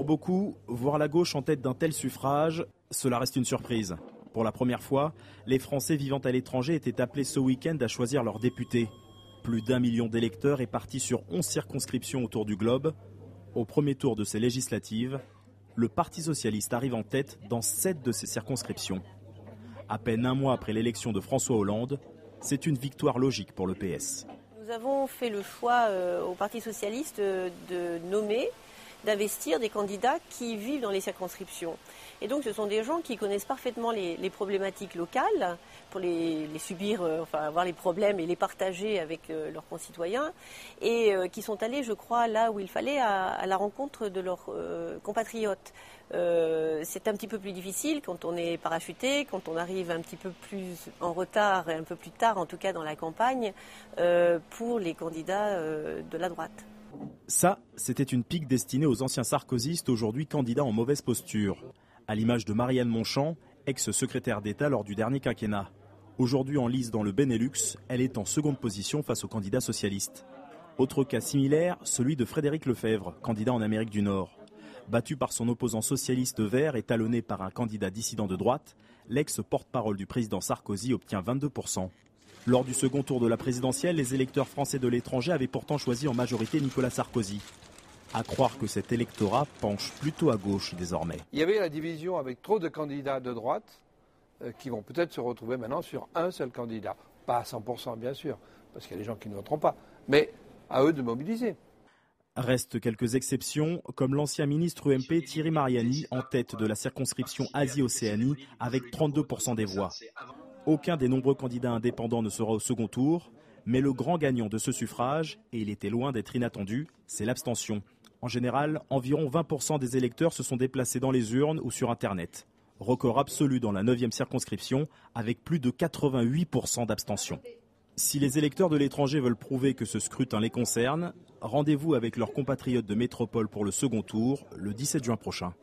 Pour beaucoup, voir la gauche en tête d'un tel suffrage, cela reste une surprise. Pour la première fois, les Français vivant à l'étranger étaient appelés ce week-end à choisir leurs députés. Plus d'1 million d'électeurs est parti sur 11 circonscriptions autour du globe. Au premier tour de ces législatives, le Parti socialiste arrive en tête dans 7 de ces circonscriptions. À peine un mois après l'élection de François Hollande, c'est une victoire logique pour le PS. Nous avons fait le choix au Parti socialiste de nommer, d'investir des candidats qui vivent dans les circonscriptions. Et donc ce sont des gens qui connaissent parfaitement les problématiques locales pour les subir, avoir les problèmes et les partager avec leurs concitoyens et qui sont allés, je crois, là où il fallait à la rencontre de leurs compatriotes. C'est un petit peu plus difficile quand on est parachuté, quand on arrive un petit peu plus en retard et un peu plus tard, en tout cas dans la campagne, pour les candidats de la droite. Ça, c'était une pique destinée aux anciens sarkozystes, aujourd'hui candidats en mauvaise posture. À l'image de Marianne Monchamp, ex-secrétaire d'État lors du dernier quinquennat. Aujourd'hui en lice dans le Benelux, elle est en seconde position face aux candidats socialistes. Autre cas similaire, celui de Frédéric Lefebvre, candidat en Amérique du Nord. Battu par son opposant socialiste vert et talonné par un candidat dissident de droite, l'ex-porte-parole du président Sarkozy obtient 22%. Lors du second tour de la présidentielle, les électeurs français de l'étranger avaient pourtant choisi en majorité Nicolas Sarkozy. À croire que cet électorat penche plutôt à gauche désormais. Il y avait la division avec trop de candidats de droite qui vont peut-être se retrouver maintenant sur un seul candidat. Pas à 100% bien sûr, parce qu'il y a des gens qui ne voteront pas, mais à eux de mobiliser. Restent quelques exceptions, comme l'ancien ministre UMP Thierry Mariani en tête de la circonscription Asie-Océanie avec 32% des voix. Aucun des nombreux candidats indépendants ne sera au second tour, mais le grand gagnant de ce suffrage, et il était loin d'être inattendu, c'est l'abstention. En général, environ 20% des électeurs se sont déplacés dans les urnes ou sur Internet. Record absolu dans la 9e circonscription, avec plus de 88% d'abstention. Si les électeurs de l'étranger veulent prouver que ce scrutin les concerne, rendez-vous avec leurs compatriotes de métropole pour le second tour, le 17 juin prochain.